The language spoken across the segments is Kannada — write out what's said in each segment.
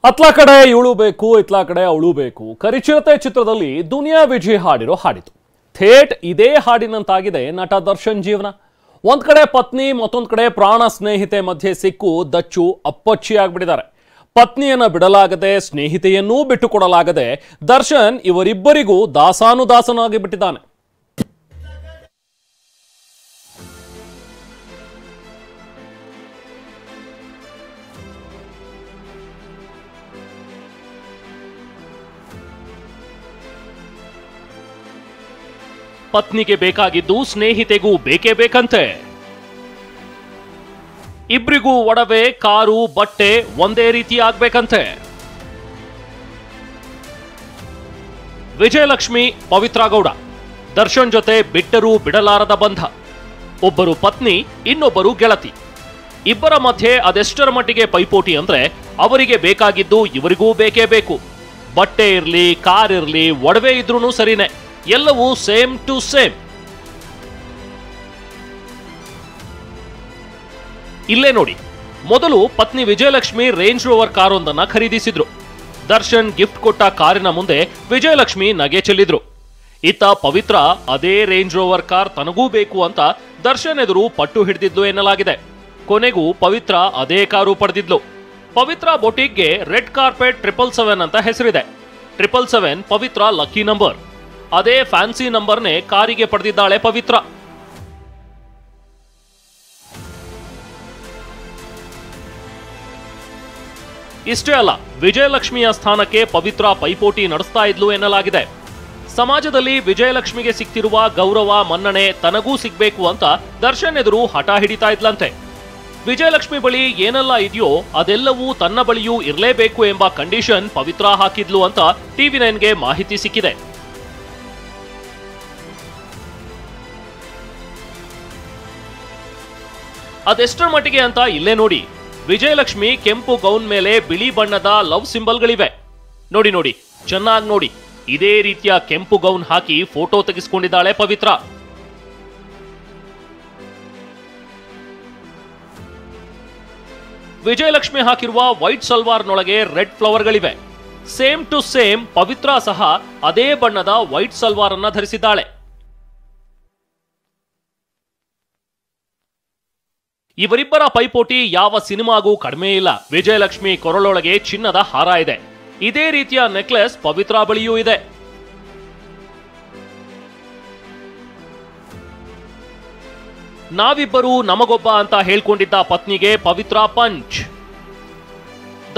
ಅತ್ಲ ಕಡೆ ಇವಳು ಬೇಕು ಇತ್ಲ ಕಡೆ ಅವಳು ಬೇಕು ಕರಿಚಿರತೆ ಚಿತ್ರದಲ್ಲಿ ದುನಿಯಾ ವಿಜಯ್ ಹಾಡಿರೋ ಹಾಡಿತು. ಥೇಟ್ ಇದೇ ಹಾಡಿನಂತಾಗಿದೆ ನಟ ದರ್ಶನ್ ಜೀವನ. ಒಂದ್ ಕಡೆ ಪತ್ನಿ, ಮತ್ತೊಂದ್ ಕಡೆ ಪ್ರಾಣ ಸ್ನೇಹಿತೆ ಮಧ್ಯೆ ಸಿಕ್ಕು ದಚ್ಚು ಅಪ್ಪಚ್ಚಿ ಆಗ್ಬಿಟ್ಟಿದ್ದಾರೆ. ಪತ್ನಿಯನ್ನ ಬಿಡಲಾಗದೆ, ಸ್ನೇಹಿತೆಯನ್ನೂ ಬಿಟ್ಟುಕೊಡಲಾಗದೆ ದರ್ಶನ್ ಇವರಿಬ್ಬರಿಗೂ ದಾಸಾನುದಾಸನಾಗಿ ಬಿಟ್ಟಿದ್ದಾನೆ. ಪತ್ನಿಗೆ ಬೇಕಾಗಿದ್ದು ಸ್ನೇಹಿತೆಗೂ ಬೇಕೇ ಬೇಕಂತೆ. ಇಬ್ರಿಗೂ ಒಡವೆ, ಕಾರು, ಬಟ್ಟೆ ಒಂದೇ ರೀತಿ ಆಗ್ಬೇಕಂತೆ. ವಿಜಯಲಕ್ಷ್ಮಿ, ಪವಿತ್ರ ಗೌಡ ದರ್ಶನ್ ಜೊತೆ ಬಿಟ್ಟರೂ ಬಿಡಲಾರದ ಬಂಧ. ಒಬ್ಬರು ಪತ್ನಿ, ಇನ್ನೊಬ್ಬರು ಗೆಳತಿ. ಇಬ್ಬರ ಮಧ್ಯೆ ಅದೆಷ್ಟರ ಮಟ್ಟಿಗೆ ಪೈಪೋಟಿ ಅಂದ್ರೆ ಅವರಿಗೆ ಬೇಕಾಗಿದ್ದು ಇವರಿಗೂ ಬೇಕೇ ಬೇಕು. ಬಟ್ಟೆ ಇರ್ಲಿ, ಕಾರ್ ಇರ್ಲಿ, ಒಡವೆ ಇದ್ರೂ ಸರಿನೇ, ಎಲ್ಲವೂ ಸೇಮ್ ಟು ಸೇಮ್. ಇಲ್ಲೇ ನೋಡಿ, ಮೊದಲು ಪತ್ನಿ ವಿಜಯಲಕ್ಷ್ಮಿ ರೇಂಜ್ ರೋವರ್ ಕಾರೊಂದನ್ನ ಖರೀದಿಸಿದ್ರು. ದರ್ಶನ್ ಗಿಫ್ಟ್ ಕೊಟ್ಟ ಕಾರಿನ ಮುಂದೆ ವಿಜಯಲಕ್ಷ್ಮಿ ನಗೆ ಚೆಲ್ಲಿದ್ರು. ಇತ್ತ ಪವಿತ್ರ ಅದೇ ರೇಂಜ್ ರೋವರ್ ಕಾರ್ ತನಗೂ ಬೇಕು ಅಂತ ದರ್ಶನ್ ಎದುರು ಪಟ್ಟು ಹಿಡಿದಿದ್ಲು ಎನ್ನಲಾಗಿದೆ. ಕೊನೆಗೂ ಪವಿತ್ರ ಅದೇ ಕಾರು ಪಡೆದಿದ್ಲು. ಪವಿತ್ರ ಬೊಟಿಕ್ಗೆ ರೆಡ್ ಕಾರ್ಪೆಟ್ 777 ಅಂತ ಹೆಸರಿದೆ. 777 ಪವಿತ್ರ ಲಕ್ಕಿ ನಂಬರ್. ಅದೇ ಫ್ಯಾನ್ಸಿ ನಂಬರ್ನೇ ಕಾರಿಗೆ ಪಡೆದಿದ್ದಾಳೆ ಪವಿತ್ರ. ಇಷ್ಟೇ ಅಲ್ಲ, ವಿಜಯಲಕ್ಷ್ಮಿಯ ಸ್ಥಾನಕ್ಕೆ ಪವಿತ್ರ ಪೈಪೋಟಿ ನಡೆಸ್ತಾ ಇದ್ಲು ಎನ್ನಲಾಗಿದೆ. ಸಮಾಜದಲ್ಲಿ ವಿಜಯಲಕ್ಷ್ಮಿಗೆ ಸಿಕ್ತಿರುವ ಗೌರವ, ಮನ್ನಣೆ ತನಗೂ ಸಿಗ್ಬೇಕು ಅಂತ ದರ್ಶನ್ ಎದುರು ಹಠ ಹಿಡಿತಾ ಇದ್ಲಂತೆ. ವಿಜಯಲಕ್ಷ್ಮಿ ಬಳಿ ಏನೆಲ್ಲ ಇದೆಯೋ ಅದೆಲ್ಲವೂ ತನ್ನ ಬಳಿಯೂ ಇರಲೇಬೇಕು ಎಂಬ ಕಂಡೀಷನ್ ಪವಿತ್ರ ಹಾಕಿದ್ಲು ಅಂತ TV9ಗೆ ಮಾಹಿತಿ ಸಿಕ್ಕಿದೆ. ಅದೆಷ್ಟರ ಮಟ್ಟಿಗೆ ಅಂತ ಇಲ್ಲೇ ನೋಡಿ. ವಿಜಯಲಕ್ಷ್ಮಿ ಕೆಂಪು ಗೌನ್ ಮೇಲೆ ಬಿಳಿ ಬಣ್ಣದ ಲವ್ ಸಿಂಬಲ್ಗಳಿವೆ. ನೋಡಿ ನೋಡಿ, ಚೆನ್ನಾಗಿ ನೋಡಿ. ಇದೇ ರೀತಿಯ ಕೆಂಪು ಗೌನ್ ಹಾಕಿ ಫೋಟೋ ತೆಗೆಸಿಕೊಂಡಿದ್ದಾಳೆ ಪವಿತ್ರ. ವಿಜಯಲಕ್ಷ್ಮಿ ಹಾಕಿರುವ ವೈಟ್ ಸಲ್ವಾರ್ನೊಳಗೆ ರೆಡ್ ಫ್ಲವರ್ಗಳಿವೆ. ಸೇಮ್ ಟು ಸೇಮ್ ಪವಿತ್ರ ಸಹ ಅದೇ ಬಣ್ಣದ ವೈಟ್ ಸಲ್ವಾರ್ ಅನ್ನ ಧರಿಸಿದ್ದಾಳೆ. ಇವರಿಬ್ಬರ ಪೈಪೋಟಿ ಯಾವ ಸಿನಿಮಾಗೂ ಕಡಿಮೆ ಇಲ್ಲ. ವಿಜಯಲಕ್ಷ್ಮಿ ಕೊರಳೊಳಗೆ ಚಿನ್ನದ ಹಾರ ಇದೆ. ಇದೇ ರೀತಿಯ ನೆಕ್ಲೆಸ್ ಪವಿತ್ರ ಬಳಿಯೂ ಇದೆ. ನಾವಿಬ್ಬರು ನಮಗೊಬ್ಬ ಅಂತ ಹೇಳ್ಕೊಂಡಿದ್ದ ಪತ್ನಿಗೆ ಪವಿತ್ರ ಪಂಚ್.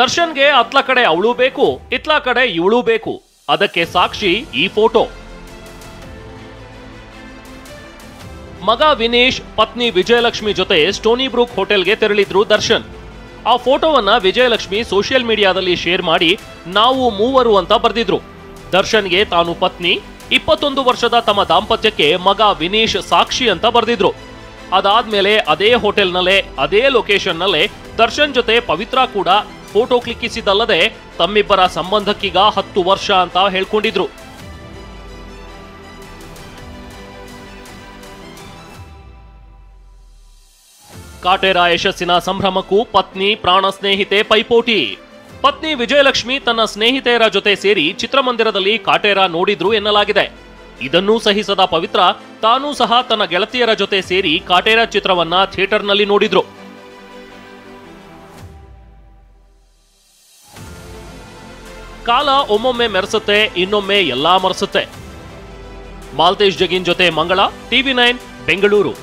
ದರ್ಶನ್ಗೆ ಅತ್ಲ ಕಡೆ ಅವಳು ಬೇಕು, ಇತ್ಲ ಕಡೆ ಇವಳು ಬೇಕು. ಅದಕ್ಕೆ ಸಾಕ್ಷಿ ಈ ಫೋಟೋ. ಮಗ ವಿನೇಶ್, ಪತ್ನಿ ವಿಜಯಲಕ್ಷ್ಮಿ ಜೊತೆ ಸ್ಟೋನಿ ಬ್ರೂಕ್ ಹೋಟೆಲ್ಗೆ ತೆರಳಿದ್ರು ದರ್ಶನ್. ಆ ಫೋಟೋವನ್ನ ವಿಜಯಲಕ್ಷ್ಮಿ ಸೋಷಿಯಲ್ ಮೀಡಿಯಾದಲ್ಲಿ ಶೇರ್ ಮಾಡಿ ನಾವು ಮೂವರು ಅಂತ ಬರೆದಿದ್ರು. ದರ್ಶನ್ಗೆ ತಾನು ಪತ್ನಿ, 21 ವರ್ಷದ ತಮ್ಮ ದಾಂಪತ್ಯಕ್ಕೆ ಮಗ ವಿನೇಶ್ ಸಾಕ್ಷಿ ಅಂತ ಬರೆದಿದ್ರು. ಅದಾದ್ಮೇಲೆ ಅದೇ ಹೋಟೆಲ್ನಲ್ಲೇ, ಅದೇ ಲೊಕೇಶನ್ನಲ್ಲೇ ದರ್ಶನ್ ಜೊತೆ ಪವಿತ್ರ ಕೂಡ ಫೋಟೋ ಕ್ಲಿಕ್ಕಿಸಿದ್ದಲ್ಲದೆ ತಮ್ಮಿಬ್ಬರ ಸಂಬಂಧಕ್ಕೀಗ 10 ವರ್ಷ ಅಂತ ಹೇಳ್ಕೊಂಡಿದ್ರು. ಕಾಟೇರ ಯಶಸ್ಸಿನ ಸಂಭ್ರಮಕ್ಕೂ ಪತ್ನಿ, ಪ್ರಾಣ ಸ್ನೇಹಿತೆ ಪೈಪೋಟಿ. ಪತ್ನಿ ವಿಜಯಲಕ್ಷ್ಮಿ ತನ್ನ ಸ್ನೇಹಿತೆಯರ ಜೊತೆ ಸೇರಿ ಚಿತ್ರಮಂದಿರದಲ್ಲಿ ಕಾಟೇರ ನೋಡಿದ್ರು ಎನ್ನಲಾಗಿದೆ. ಇದನ್ನೂ ಸಹಿಸದ ಪವಿತ್ರ ತಾನೂ ಸಹ ತನ್ನ ಗೆಳತಿಯರ ಜೊತೆ ಸೇರಿ ಕಾಟೇರ ಚಿತ್ರವನ್ನ ಥಿಯೇಟರ್ನಲ್ಲಿ ನೋಡಿದ್ರು. ಕಾಲ ಒಮ್ಮೊಮ್ಮೆ ಮೆರೆಸುತ್ತೆ, ಇನ್ನೊಮ್ಮೆ ಎಲ್ಲಾ ಮರೆಸುತ್ತೆ. ಮಾಲ್ತೇಶ್ ಜಗಿನ್ ಜೊತೆ ಮಂಗಳ, TV9 ಬೆಂಗಳೂರು.